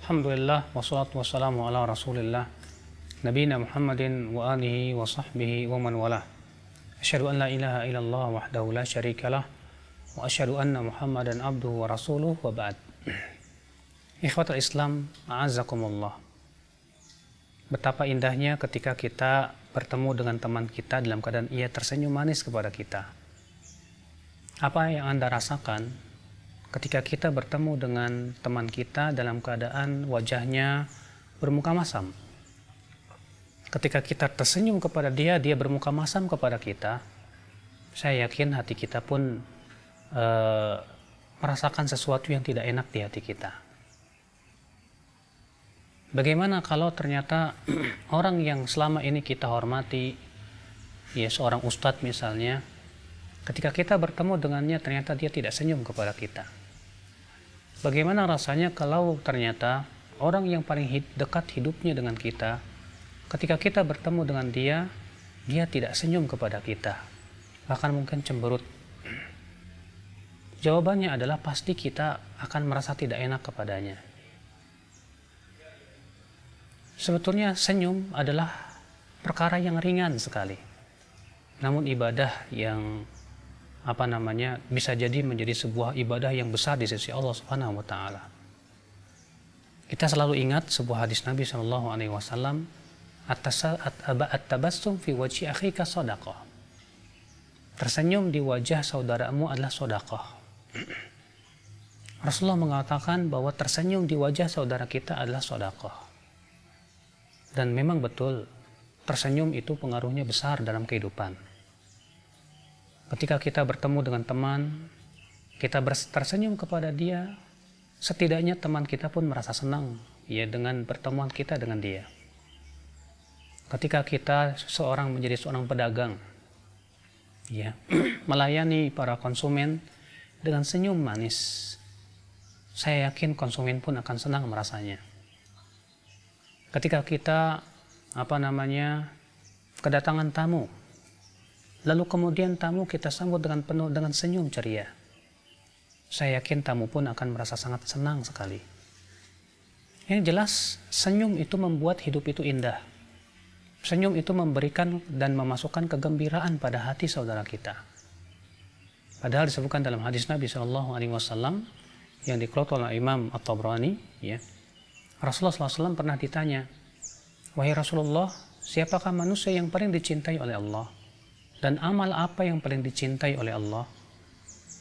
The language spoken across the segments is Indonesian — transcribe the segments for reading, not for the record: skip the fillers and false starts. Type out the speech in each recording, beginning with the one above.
Alhamdulillah wassalatu wassalamu ala Rasulillah nabiyina Muhammadin wa alihi wa sahbihi wa man walah. Asyhadu an la ilaha illallah wahdahu la syarikalah wa asyhadu anna Muhammadan abduhu wa rasuluh wa ba'd. Ikhwatul Islam, a'azzakumullah. Betapa indahnya ketika kita bertemu dengan teman kita dalam keadaan ia tersenyum manis kepada kita. Apa yang Anda rasakan ketika kita bertemu dengan teman kita dalam keadaan wajahnya bermuka masam? Ketika kita tersenyum kepada dia, dia bermuka masam kepada kita, saya yakin hati kita pun merasakan sesuatu yang tidak enak di hati kita. Bagaimana kalau ternyata orang yang selama ini kita hormati, ya seorang ustadz misalnya, ketika kita bertemu dengannya ternyata dia tidak senyum kepada kita? Bagaimana rasanya kalau ternyata orang yang paling dekat hidupnya dengan kita, ketika kita bertemu dengan dia, dia tidak senyum kepada kita, bahkan mungkin cemberut? Jawabannya adalah pasti kita akan merasa tidak enak kepadanya. Sebetulnya senyum adalah perkara yang ringan sekali, namun ibadah yang bisa jadi menjadi sebuah ibadah yang besar di sisi Allah Subhanahu wa taala. Kita selalu ingat sebuah hadis Nabi sallallahu alaihi wasallam, at-tabassum fi wajhi akhika shadaqah. Tersenyum di wajah saudaramu adalah sedekah. Rasulullah mengatakan bahwa tersenyum di wajah saudara kita adalah sedekah. Dan memang betul, tersenyum itu pengaruhnya besar dalam kehidupan. Ketika kita bertemu dengan teman, kita tersenyum kepada dia, setidaknya teman kita pun merasa senang ya dengan pertemuan kita dengan dia. Ketika kita menjadi seorang pedagang, ya, melayani para konsumen dengan senyum manis, saya yakin konsumen pun akan senang merasanya. Ketika kita kedatangan tamu, lalu kemudian tamu kita sambut dengan penuh dengan senyum ceria, saya yakin tamu pun akan merasa sangat senang sekali. Yang jelas, senyum itu membuat hidup itu indah. Senyum itu memberikan dan memasukkan kegembiraan pada hati saudara kita. Padahal disebutkan dalam hadis Nabi SAW yang dikeluarkan oleh Imam At-Tabrani, ya, Rasulullah SAW pernah ditanya, "Wahai Rasulullah, siapakah manusia yang paling dicintai oleh Allah? Dan amal apa yang paling dicintai oleh Allah?"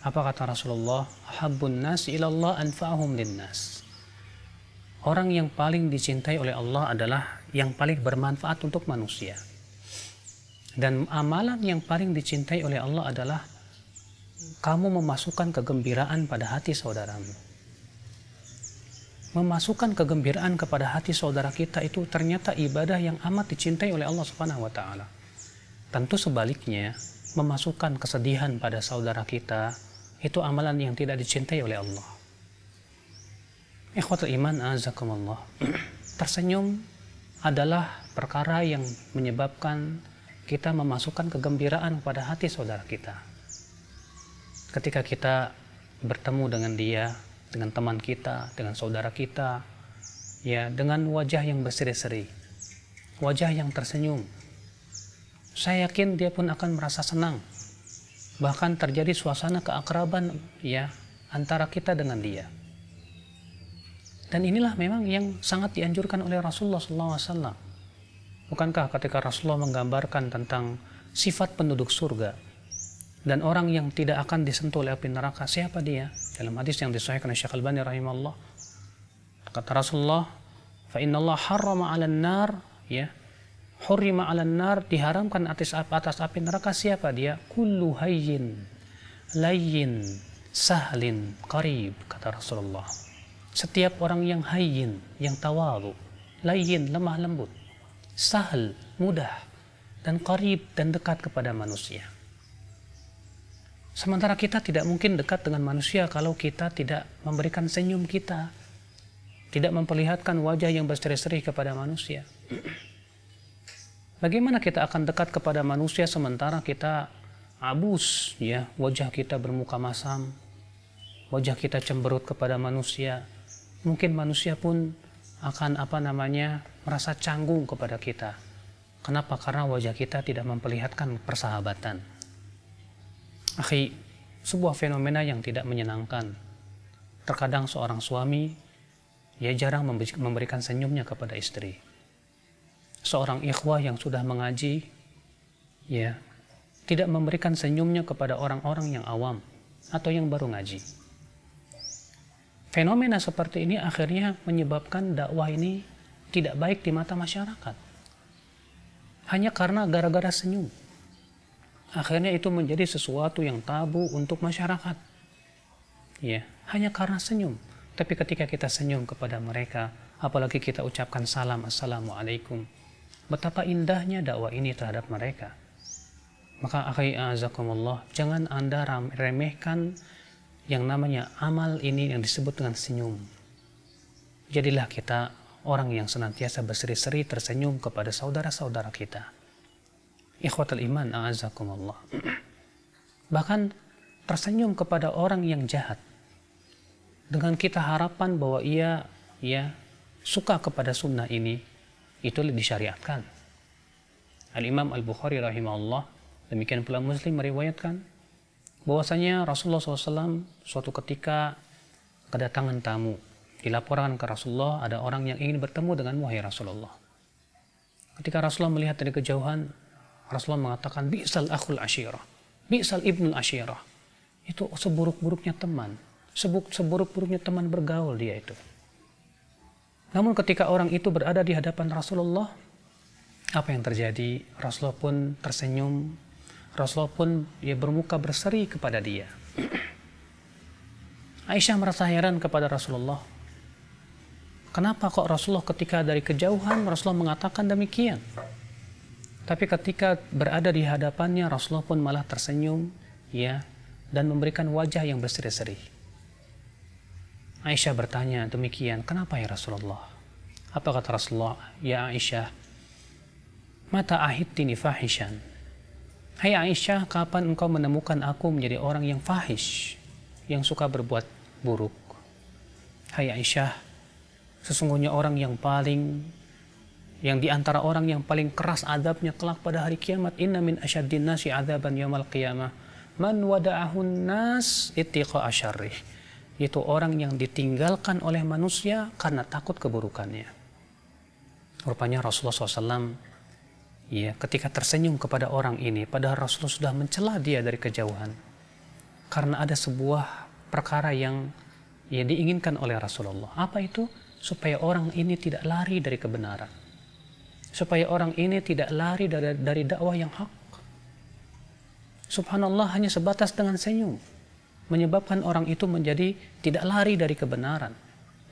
Apa kata Rasulullah? "Habbun nas ilallah anfa'hum linnas." Orang yang paling dicintai oleh Allah adalah yang paling bermanfaat untuk manusia. Dan amalan yang paling dicintai oleh Allah adalah kamu memasukkan kegembiraan pada hati saudaramu. Memasukkan kegembiraan kepada hati saudara kita itu ternyata ibadah yang amat dicintai oleh Allah Subhanahu wa taala. Tentu sebaliknya, memasukkan kesedihan pada saudara kita itu amalan yang tidak dicintai oleh Allah. Ikhwatul iman, a'azzakumullah. Tersenyum adalah perkara yang menyebabkan kita memasukkan kegembiraan pada hati saudara kita. Ketika kita bertemu dengan dia, dengan teman kita, dengan saudara kita, ya, dengan wajah yang berseri-seri, wajah yang tersenyum, saya yakin dia pun akan merasa senang. Bahkan terjadi suasana keakraban, ya, antara kita dengan dia. Dan inilah memang yang sangat dianjurkan oleh Rasulullah SAW. Bukankah ketika Rasulullah menggambarkan tentang sifat penduduk surga dan orang yang tidak akan disentuh oleh api neraka, siapa dia? Dalam hadis yang disahihkan oleh Syekh Al-Albani rahimahullah, kata Rasulullah, "Fa innallaha harrama 'alan nar," ya, hurrima 'alan nar, diharamkan atas api neraka siapa dia? "Kullu hayyin layyin sahlin qarib," kata Rasulullah. Setiap orang yang hayyin, yang tawadhu, layyin, lemah lembut, sahl, mudah, dan qarib, dan dekat kepada manusia. Sementara kita tidak mungkin dekat dengan manusia kalau kita tidak memberikan senyum kita, tidak memperlihatkan wajah yang berseri-seri kepada manusia. Bagaimana kita akan dekat kepada manusia sementara kita abus, ya, wajah kita bermuka masam, wajah kita cemberut kepada manusia. Mungkin manusia pun akan merasa canggung kepada kita. Kenapa? Karena wajah kita tidak memperlihatkan persahabatan. Akhi, sebuah fenomena yang tidak menyenangkan. Terkadang seorang suami jarang memberikan senyumnya kepada istri. Seorang ikhwah yang sudah mengaji tidak memberikan senyumnya kepada orang-orang yang awam atau yang baru ngaji. Fenomena seperti ini akhirnya menyebabkan dakwah ini tidak baik di mata masyarakat. Hanya karena gara-gara senyum. Akhirnya itu menjadi sesuatu yang tabu untuk masyarakat. Hanya karena senyum. Tapi ketika kita senyum kepada mereka, apalagi kita ucapkan salam, assalamualaikum, betapa indahnya dakwah ini terhadap mereka. Maka akhi a'azakumullah, jangan Anda remehkan yang namanya amal ini yang disebut dengan senyum. Jadilah kita orang yang senantiasa berseri-seri tersenyum kepada saudara-saudara kita. Ikhwatul iman a'azakumullah. Bahkan tersenyum kepada orang yang jahat dengan kita harapan bahwa ia suka kepada sunnah ini, itu disyariatkan. Al-Imam Al-Bukhari rahimahullah, demikian pula Muslim meriwayatkan bahwasanya Rasulullah SAW suatu ketika kedatangan tamu. Dilaporkan ke Rasulullah ada orang yang ingin bertemu dengan wahai Rasulullah. Ketika Rasulullah melihat dari kejauhan, Rasulullah mengatakan bi'sal akhul ashirah, bi'sal ibnul ashirah. Itu seburuk-buruknya teman, seburuk-buruknya teman bergaul dia itu. Namun ketika orang itu berada di hadapan Rasulullah, apa yang terjadi? Rasulullah pun tersenyum, Rasulullah pun bermuka berseri kepada dia. Aisyah merasa heran kepada Rasulullah. Kenapa kok Rasulullah ketika dari kejauhan Rasulullah mengatakan demikian? Tapi ketika berada di hadapannya, Rasulullah pun malah tersenyum, dan memberikan wajah yang berseri-seri. Aisyah bertanya demikian, kenapa ya Rasulullah? Apa kata Rasulullah? Ya Aisyah, mata ahidtini fahishan. Hai Aisyah, kapan engkau menemukan aku menjadi orang yang fahish, yang suka berbuat buruk? Hai Aisyah, sesungguhnya orang yang di antara orang yang paling keras adabnya kelak pada hari kiamat, inna min asyaddin nasi adzaban yaumil qiyamah man wada'ahun nas ittiqa asyarrih. Itu orang yang ditinggalkan oleh manusia karena takut keburukannya. Rupanya Rasulullah SAW ketika tersenyum kepada orang ini, padahal Rasulullah sudah mencela dia dari kejauhan, karena ada sebuah perkara yang diinginkan oleh Rasulullah. Apa itu? Supaya orang ini tidak lari dari kebenaran, supaya orang ini tidak lari dari dakwah yang hak. Subhanallah, hanya sebatas dengan senyum menyebabkan orang itu menjadi tidak lari dari kebenaran.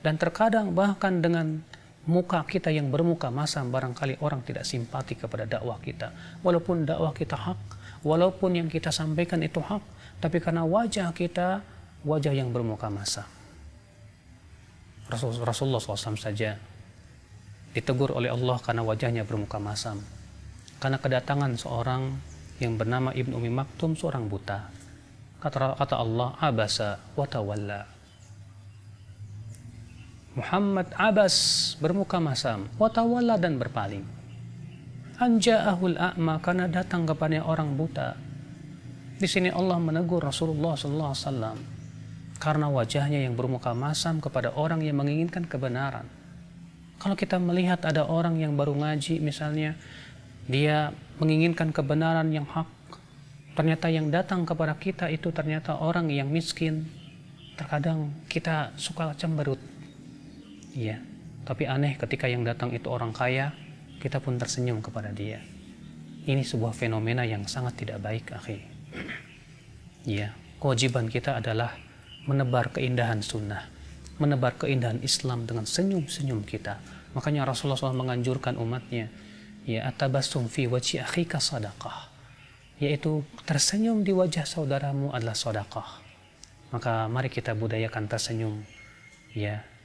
Dan terkadang bahkan dengan muka kita yang bermuka masam, barangkali orang tidak simpati kepada dakwah kita. Walaupun dakwah kita hak, walaupun yang kita sampaikan itu hak, tapi karena wajah kita, wajah yang bermuka masam. Rasulullah SAW saja ditegur oleh Allah karena wajahnya bermuka masam. Karena kedatangan seorang yang bernama Ibnu Ummi Maktum, seorang buta. Kata Allah, abasa wa tawalla. Muhammad abas, bermuka masam, wa tawalla, dan berpaling. Anja'ahul a'ma, karena datang kepada orang buta. Di sini Allah menegur Rasulullah SAW karena wajahnya yang bermuka masam kepada orang yang menginginkan kebenaran. Kalau kita melihat ada orang yang baru ngaji misalnya, dia menginginkan kebenaran yang hak, ternyata yang datang kepada kita itu ternyata orang yang miskin, terkadang kita suka cemberut. Tapi aneh ketika yang datang itu orang kaya, kita pun tersenyum kepada dia. Ini sebuah fenomena yang sangat tidak baik, akhi. Kewajiban kita adalah menebar keindahan sunnah, menebar keindahan Islam dengan senyum-senyum kita. Makanya Rasulullah SAW menganjurkan umatnya, atabassum fi wajhi akhika sadaqah, yaitu tersenyum di wajah saudaramu adalah sedekah. Maka mari kita budayakan tersenyum.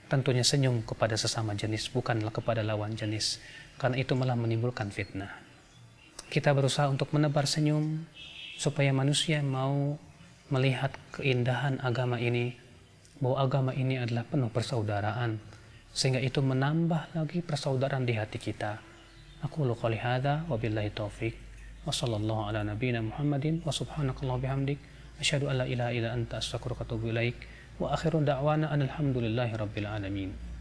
Tentunya senyum kepada sesama jenis, bukanlah kepada lawan jenis, karena itu malah menimbulkan fitnah. Kita berusaha untuk menebar senyum supaya manusia mau melihat keindahan agama ini, bahwa agama ini adalah penuh persaudaraan. sehingga itu menambah lagi persaudaraan di hati kita. Aku qouli hadza wa billahi taufik wa sallallahu ala nabiyyina Muhammadin wa subhanakallah bihamdik asyhadu an la ilaha illa anta astaghfiruka wa atubu ilaik wa akhiru da'wana alhamdulillahi rabbil alamin.